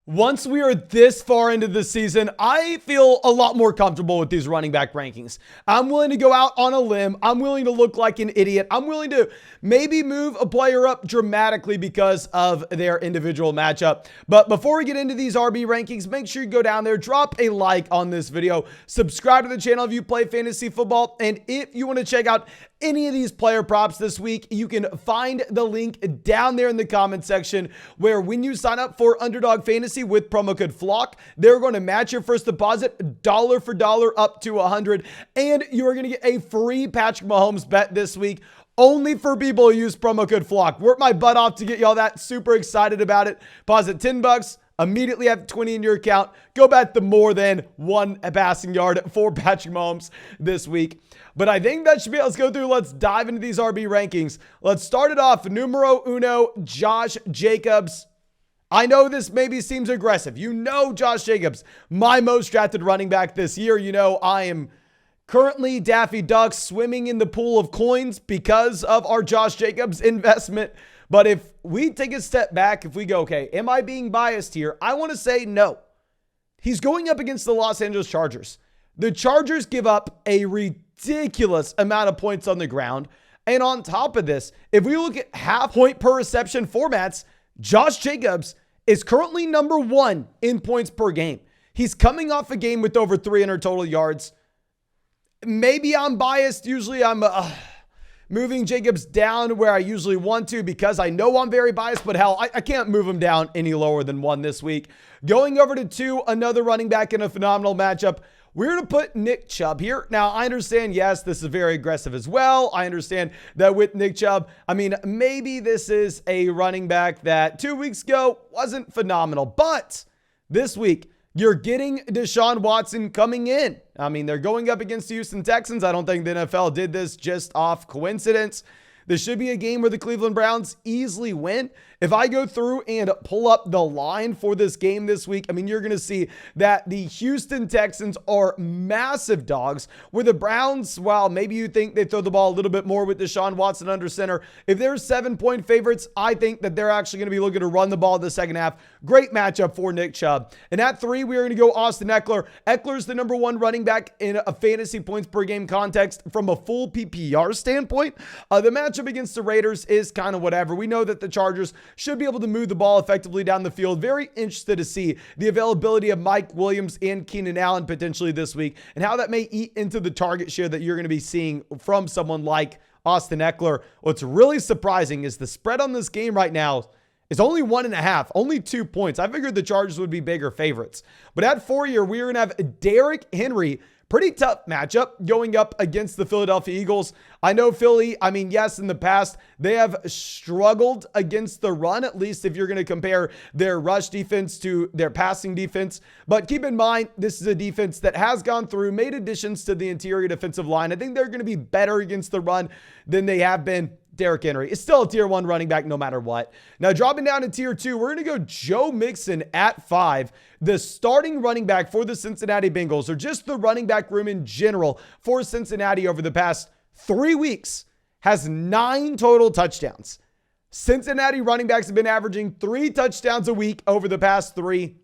Once we are this far into the season, I feel a lot more comfortable with these running back rankings. I'm willing to go out on a limb. I'm willing to look like an idiot. I'm willing to maybe move a player up dramatically because of their individual matchup. But before we get into these RB rankings, make sure you go down there, drop a like on this video, subscribe to the channel if you play fantasy football, and if you want to check out any of these player props this week, you can find the link down there in the comment section where when you sign up for Underdog Fantasy with promo code FLOCK, they're going to match your first deposit dollar for dollar up to $100, and you are going to get a free Patrick Mahomes bet this week only for people who use promo code FLOCK. Work my butt off to get y'all that. Super excited about it. Deposit $10. Immediately have 20 in your account. Go bet the more than one passing yard for Patrick Mahomes this week. But I think that should be it. Let's go through. Let's dive into these RB rankings. Let's start it off. Numero uno, Josh Jacobs. I know this maybe seems aggressive. You know Josh Jacobs, my most drafted running back this year. You know I am currently Daffy Duck swimming in the pool of coins because of our Josh Jacobs investment. But if we take a step back, if we go, okay, am I being biased here? I want to say no. He's going up against the Los Angeles Chargers. The Chargers give up a ridiculous amount of points on the ground. And on top of this, if we look at half point per reception formats, Josh Jacobs is currently number one in points per game. He's coming off a game with over 300 total yards. Maybe I'm biased. Usually I'm moving Jacobs down where I usually want to because I know I'm very biased, but hell, I can't move him down any lower than one this week. Going over to two, another running back in a phenomenal matchup. We're going to put Nick Chubb here. Now, I understand, yes, this is very aggressive as well. I understand that with Nick Chubb, I mean, maybe this is a running back that 2 weeks ago wasn't phenomenal, but this week, you're getting Deshaun Watson coming in. I mean, they're going up against the Houston Texans. I don't think the NFL did this just off coincidence. This should be a game where the Cleveland Browns easily win. If I go through and pull up the line for this game this week, I mean, you're going to see that the Houston Texans are massive dogs, where the Browns, while maybe you think they throw the ball a little bit more with Deshaun Watson under center, if they're 7-point favorites, I think that they're actually going to be looking to run the ball in the second half. Great matchup for Nick Chubb. And at 3, we're going to go Austin Eckler. Eckler's the number one running back in a fantasy points per game context from a full PPR standpoint. The matchup against the Raiders is kind of whatever. We know that the Chargers should be able to move the ball effectively down the field. Very interested to see the availability of Mike Williams and Keenan Allen potentially this week and how that may eat into the target share that you're going to be seeing from someone like Austin Eckler. What's really surprising is the spread on this game right now is only 1.5, only 2 points. I figured the Chargers would be bigger favorites. But at 4 here, we're going to have Derrick Henry. Pretty tough matchup going up against the Philadelphia Eagles. I know Philly, I mean, yes, in the past, they have struggled against the run, at least if you're going to compare their rush defense to their passing defense. But keep in mind, this is a defense that has gone through, made additions to the interior defensive line. I think they're going to be better against the run than they have been. Derrick Henry is still a tier 1 running back no matter what. Now, dropping down to tier 2, we're going to go Joe Mixon at 5. The starting running back for the Cincinnati Bengals, or just the running back room in general for Cincinnati over the past 3 weeks, has 9 total touchdowns. Cincinnati running backs have been averaging 3 touchdowns a week over the past 3.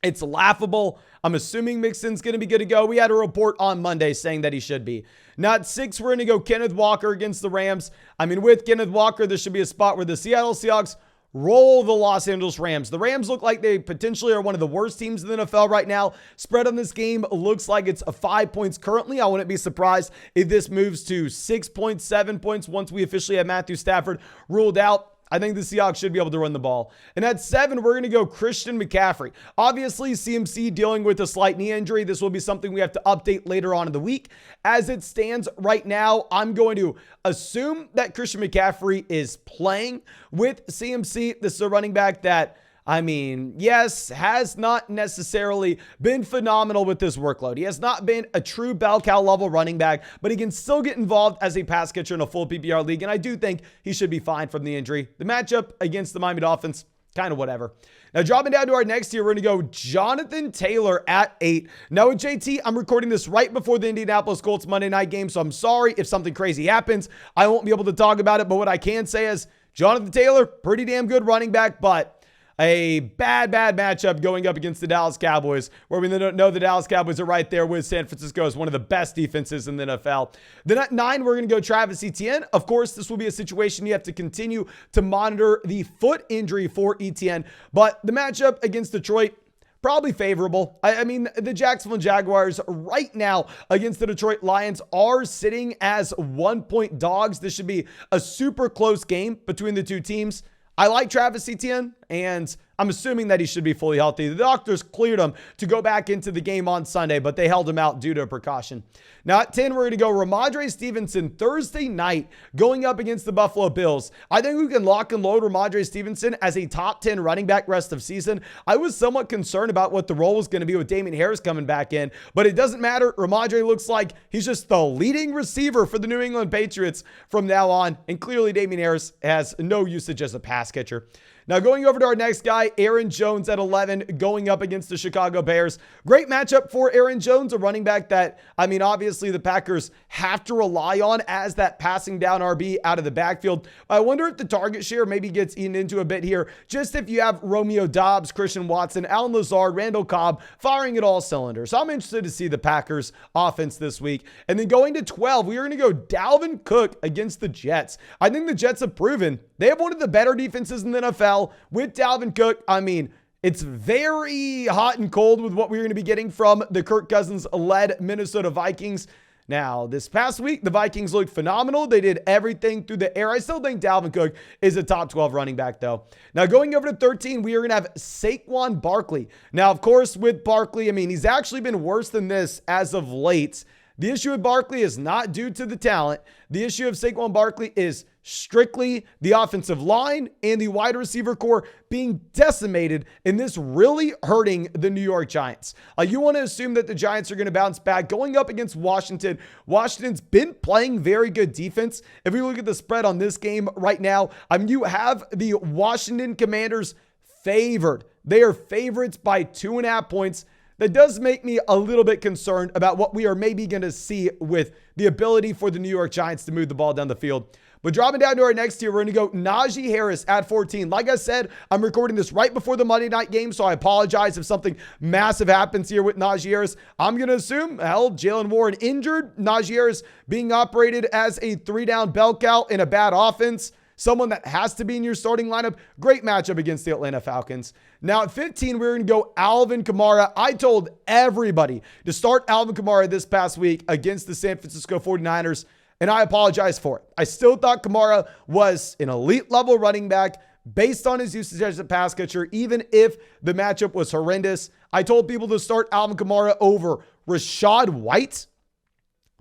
It's laughable. I'm assuming Mixon's going to be good to go. We had a report on Monday saying that he should be. Now at 6, we're going to go Kenneth Walker against the Rams. I mean, with Kenneth Walker, this should be a spot where the Seattle Seahawks roll the Los Angeles Rams. The Rams look like they potentially are one of the worst teams in the NFL right now. Spread on this game looks like it's 5 points currently. I wouldn't be surprised if this moves to 6 points, 7 points once we officially have Matthew Stafford ruled out. I think the Seahawks should be able to run the ball. And at 7, we're going to go Christian McCaffrey. Obviously, CMC dealing with a slight knee injury. This will be something we have to update later on in the week. As it stands right now, I'm going to assume that Christian McCaffrey is playing with CMC. This is a running back that, I mean, yes, has not necessarily been phenomenal with this workload. He has not been a true bell cow level running back, but he can still get involved as a pass catcher in a full PPR league, and I do think he should be fine from the injury. The matchup against the Miami Dolphins, kind of whatever. Now, dropping down to our next tier, we're going to go Jonathan Taylor at 8. Now, with JT, I'm recording this right before the Indianapolis Colts Monday night game, so I'm sorry if something crazy happens. I won't be able to talk about it, but what I can say is Jonathan Taylor, pretty damn good running back, but a bad matchup going up against the Dallas Cowboys, where we know the Dallas Cowboys are right there with San Francisco as one of the best defenses in the NFL. Then at 9, we're going to go Travis Etienne. Of course, this will be a situation you have to continue to monitor the foot injury for Etienne, but the matchup against Detroit, probably favorable. I mean, the Jacksonville Jaguars right now against the Detroit Lions are sitting as 1-point dogs. This should be a super close game between the two teams. I like Travis Etienne, and I'm assuming that he should be fully healthy. The doctors cleared him to go back into the game on Sunday, but they held him out due to a precaution. Now at 10, we're going to go Ramondre Stevenson Thursday night going up against the Buffalo Bills. I think we can lock and load Ramondre Stevenson as a top 10 running back rest of season. I was somewhat concerned about what the role was going to be with Damien Harris coming back in, but it doesn't matter. Ramondre looks like he's just the leading receiver for the New England Patriots from now on, and clearly Damien Harris has no usage as a pass catcher. Now going over to our next guy, Aaron Jones at 11 going up against the Chicago Bears. Great matchup for Aaron Jones, a running back that, I mean, obviously the Packers have to rely on as that passing down RB out of the backfield. I wonder if the target share maybe gets eaten into a bit here, just if you have Romeo Doubs, Christian Watson, Allen Lazard, Randall Cobb firing at all cylinders. So I'm interested to see the Packers offense this week. And then going to 12, we are going to go Dalvin Cook against the Jets. I think the Jets have proven they have one of the better defenses in the NFL. With Dalvin Cook, I mean, it's very hot and cold with what we're going to be getting from the Kirk Cousins-led Minnesota Vikings. Now, this past week, the Vikings looked phenomenal. They did everything through the air. I still think Dalvin Cook is a top 12 running back, though. Now, going over to 13, we are going to have Saquon Barkley. Now, of course, with Barkley, I mean, he's actually been worse than this as of late. The issue with Barkley is not due to the talent. The issue of Saquon Barkley is strictly the offensive line and the wide receiver core being decimated, and this really hurting the New York Giants. You want to assume that the Giants are going to bounce back going up against Washington. Washington's been playing very good defense. If we look at the spread on this game right now, you have the Washington Commanders favored. They are favorites by 2.5 points. That does make me a little bit concerned about what we are maybe going to see with the ability for the New York Giants to move the ball down the field. But dropping down to our next tier, we're going to go Najee Harris at 14. Like I said, I'm recording this right before the Monday night game, so I apologize if something massive happens here with Najee Harris. I'm going to assume, hell, Jalen Warren injured, Najee Harris being operated as a 3-down bell cow in a bad offense. Someone that has to be in your starting lineup. Great matchup against the Atlanta Falcons. Now at 15, we're going to go Alvin Kamara. I told everybody to start Alvin Kamara this past week against the San Francisco 49ers, and I apologize for it. I still thought Kamara was an elite level running back based on his usage as a pass catcher, even if the matchup was horrendous. I told people to start Alvin Kamara over Rachaad White.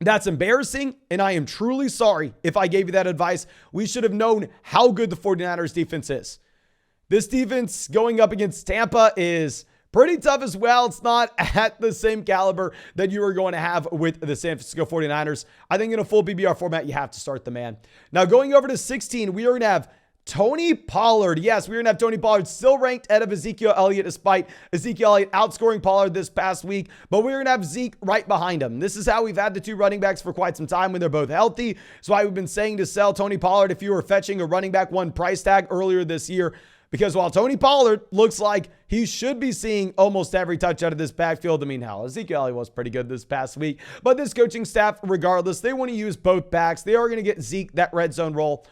That's embarrassing, and I am truly sorry if I gave you that advice. We should have known how good the 49ers defense is. This defense going up against Tampa is pretty tough as well. It's not at the same caliber that you are going to have with the San Francisco 49ers. I think in a full PPR format, you have to start the man. Now going over to 16, we are going to have Tony Pollard. Yes, we're going to have Tony Pollard still ranked ahead of Ezekiel Elliott, despite Ezekiel Elliott outscoring Pollard this past week. But we're going to have Zeke right behind him. This is how we've had the two running backs for quite some time when they're both healthy. That's why we've been saying to sell Tony Pollard if you were fetching a running back one price tag earlier this year. Because while Tony Pollard looks like he should be seeing almost every touch out of this backfield, I mean, hell, Ezekiel Elliott was pretty good this past week. But this coaching staff, regardless, they want to use both backs. They are going to get Zeke that red zone role.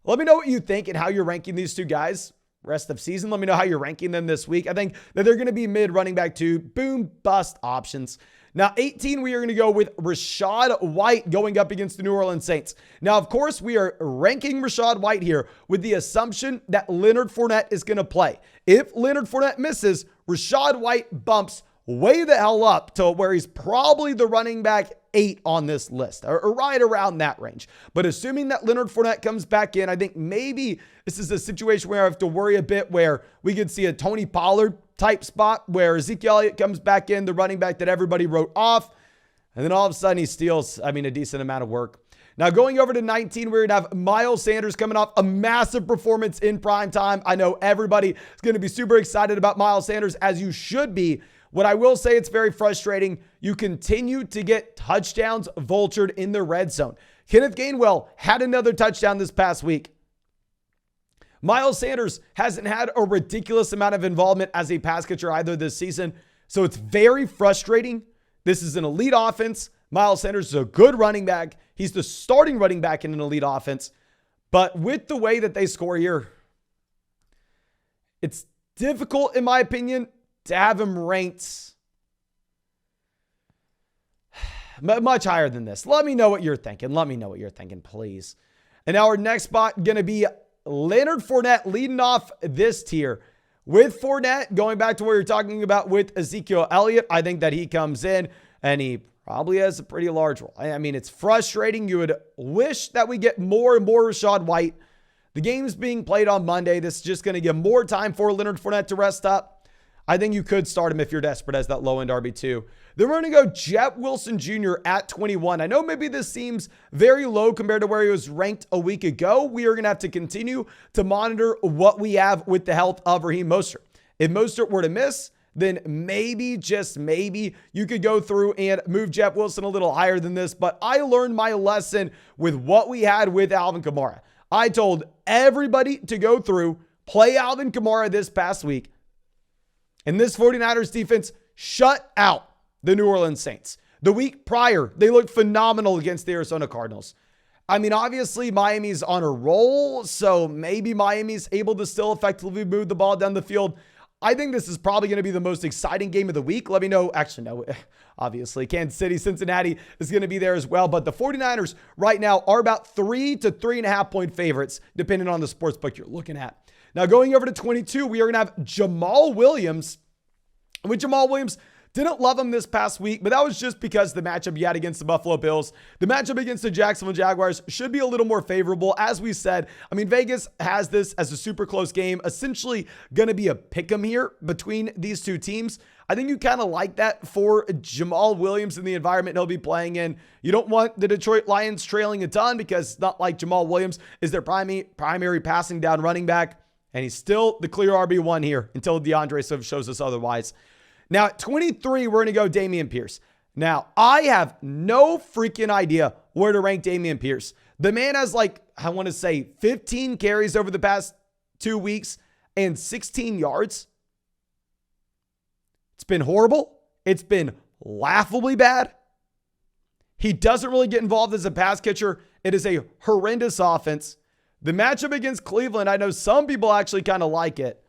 Let me know what you think and how you're ranking these two guys rest of season. Let me know how you're ranking them this week. I think that they're going to be mid running back 2, boom, bust options. Now, 18, we are going to go with Rachaad White going up against the New Orleans Saints. Now, of course, we are ranking Rachaad White here with the assumption that Leonard Fournette is going to play. If Leonard Fournette misses, Rachaad White bumps way the hell up to where he's probably the running back 8 on this list, or right around that range. But assuming that Leonard Fournette comes back in, I think maybe this is a situation where I have to worry a bit, where we could see a Tony Pollard type spot where Ezekiel Elliott comes back in, the running back that everybody wrote off, and then all of a sudden he steals, a decent amount of work. Now going over to 19, we're going to have Miles Sanders coming off a massive performance in prime time. I know everybody is going to be super excited about Miles Sanders, as you should be. What I will say, it's very frustrating. You continue to get touchdowns vultured in the red zone. Kenneth Gainwell had another touchdown this past week. Miles Sanders hasn't had a ridiculous amount of involvement as a pass catcher either this season, so it's very frustrating. This is an elite offense. Miles Sanders is a good running back. He's the starting running back in an elite offense. But with the way that they score here, it's difficult, in my opinion, to have him ranked much higher than this. Let me know what you're thinking. Let me know what you're thinking, please. And now our next spot going to be Leonard Fournette leading off this tier. With Fournette, going back to what you're talking about with Ezekiel Elliott, I think that he comes in and he probably has a pretty large role. I mean, it's frustrating. You would wish that we get more and more Rachaad White. The game's being played on Monday. This is just going to give more time for Leonard Fournette to rest up. I think you could start him if you're desperate as that low-end RB2. Then we're going to go Jet Wilson Jr. at 21. I know maybe this seems very low compared to where he was ranked a week ago. We are going to have to continue to monitor what we have with the health of Raheem Mostert. If Mostert were to miss, then maybe, just maybe, you could go through and move Jet Wilson a little higher than this. But I learned my lesson with what we had with Alvin Kamara. I told everybody to go through, play Alvin Kamara this past week. And this 49ers defense shut out the New Orleans Saints. The week prior, they looked phenomenal against the Arizona Cardinals. I mean, obviously, Miami's on a roll, so maybe Miami's able to still effectively move the ball down the field. I think this is probably going to be the most exciting game of the week. Let me know. Actually, no, obviously, Kansas City, Cincinnati is going to be there as well. But the 49ers right now are about 3 to 3.5 point favorites, depending on the sports book you're looking at. Now, going over to 22, we are going to have Jamal Williams. With Jamal Williams, didn't love him this past week, but that was just because the matchup you had against the Buffalo Bills. The matchup against the Jacksonville Jaguars should be a little more favorable. As we said, I mean, Vegas has this as a super close game, essentially going to be a pick'em here between these two teams. I think you kind of like that for Jamal Williams in the environment he'll be playing in. You don't want the Detroit Lions trailing a ton because it's not like Jamal Williams is their primary passing down running back. And he's still the clear RB1 here until DeAndre Swift shows us otherwise. Now, at 23, we're going to go Dameon Pierce. Now, I have no freaking idea where to rank Dameon Pierce. The man has I want to say 15 carries over the past 2 weeks and 16 yards. It's been horrible. It's been laughably bad. He doesn't really get involved as a pass catcher. It is a horrendous offense. The matchup against Cleveland, I know some people actually kind of like it.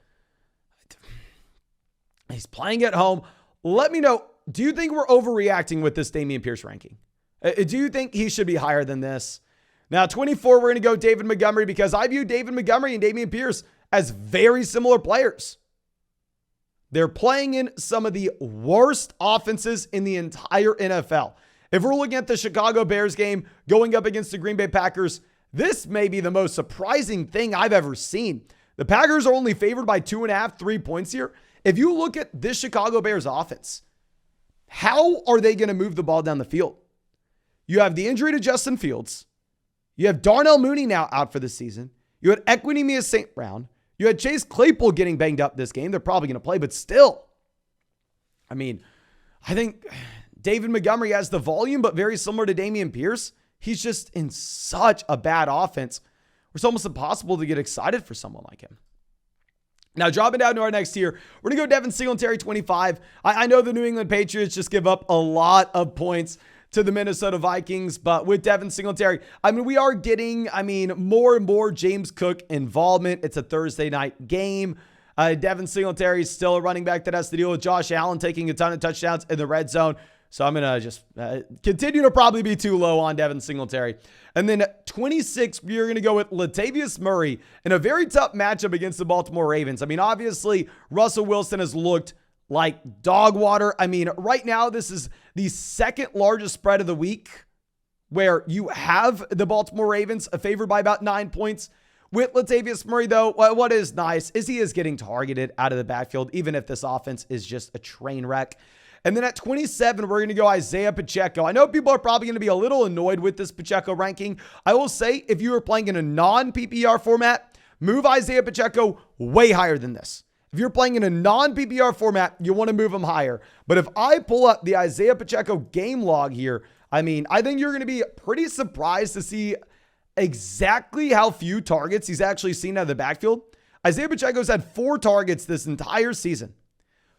He's playing at home. Let me know, do you think we're overreacting with this Dameon Pierce ranking? Do you think he should be higher than this? Now, 24, we're going to go David Montgomery because I view David Montgomery and Dameon Pierce as very similar players. They're playing in some of the worst offenses in the entire NFL. If we're looking at the Chicago Bears game going up against the Green Bay Packers, this may be the most surprising thing I've ever seen. The Packers are only favored by 2.5, 3 points here. If you look at this Chicago Bears offense, how are they going to move the ball down the field? You have the injury to Justin Fields. You have Darnell Mooney now out for the season. You had Equanimeous St. Brown. You had Chase Claypool getting banged up this game. They're probably going to play, but still. I mean, I think David Montgomery has the volume, but very similar to Dameon Pierce. He's just in such a bad offense. It's almost impossible to get excited for someone like him. Now, dropping down to our next tier, we're going to go Devin Singletary, 25. I know the New England Patriots just give up a lot of points to the Minnesota Vikings, but with Devin Singletary, I mean, we are getting, more and more James Cook involvement. It's a Thursday night game. Devin Singletary is still a running back that has to deal with Josh Allen taking a ton of touchdowns in the red zone. So I'm going to just continue to probably be too low on Devin Singletary. And then 26, we're going to go with Latavius Murray in a very tough matchup against the Baltimore Ravens. I mean, obviously, Russell Wilson has looked like dog water. I mean, right now, this is the second largest spread of the week where you have the Baltimore Ravens favored by about 9 points. With Latavius Murray, though, what is nice is he is getting targeted out of the backfield, even if this offense is just a train wreck. And then at 27, we're going to go Isaiah Pacheco. I know people are probably going to be a little annoyed with this Pacheco ranking. I will say, if you are playing in a non-PPR format, move Isaiah Pacheco way higher than this. If you're playing in a non-PPR format, you want to move him higher. But if I pull up the Isaiah Pacheco game log here, I think you're going to be pretty surprised to see exactly how few targets he's actually seen out of the backfield. Isaiah Pacheco's had 4 targets this entire season.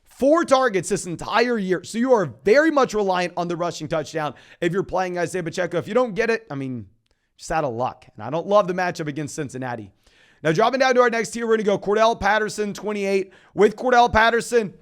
4 targets this entire year. So you are very much reliant on the rushing touchdown if you're playing Isaiah Pacheco. If you don't get it, I mean, just out of luck. And I don't love the matchup against Cincinnati. Now, dropping down to our next tier, we're going to go Cordell Patterson, 28. With Cordell Patterson,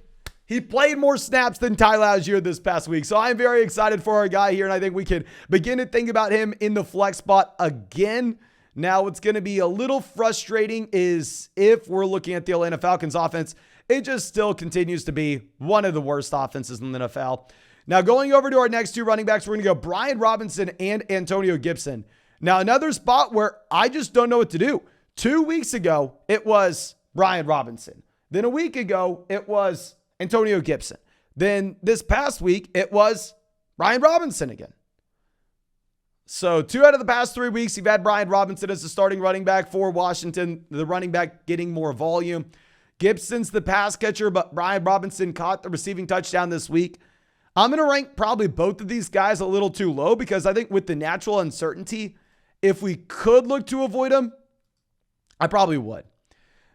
he played more snaps than Tyler Algier this past week. So I'm very excited for our guy here, and I think we can begin to think about him in the flex spot again. Now, what's going to be a little frustrating is if we're looking at the Atlanta Falcons offense, it just still continues to be one of the worst offenses in the NFL. Now, going over to our next 2 running backs, we're going to go Brian Robinson and Antonio Gibson. Now, another spot where I just don't know what to do. 2 weeks ago, it was Brian Robinson. Then a week ago, it was Antonio Gibson. Then this past week, it was Brian Robinson again. So 2 out of the past 3 weeks, you've had Brian Robinson as the starting running back for Washington, the running back getting more volume. Gibson's the pass catcher, but Brian Robinson caught the receiving touchdown this week. I'm going to rank probably both of these guys a little too low because I think with the natural uncertainty, if we could look to avoid them, I probably would.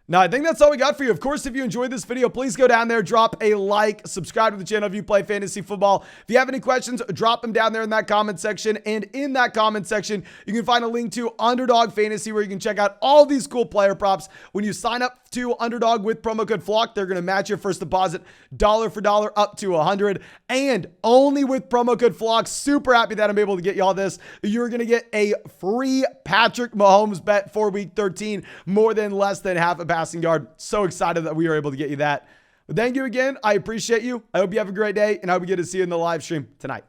Now, I think that's all we got for you. Of course, if you enjoyed this video, please go down there, drop a like, subscribe to the channel if you play fantasy football. If you have any questions, drop them down there in that comment section. And in that comment section, you can find a link to Underdog Fantasy where you can check out all these cool player props. When you sign up to Underdog with promo code FLOCK, they're going to match your first deposit dollar for dollar up to $100. And only with promo code FLOCK, super happy that I'm able to get you all this. You're going to get a free Patrick Mahomes bet for week 13, more than less than half a passing yard. So excited that we were able to get you that. But thank you again. I appreciate you. I hope you have a great day, and I hope we get to see you in the live stream tonight.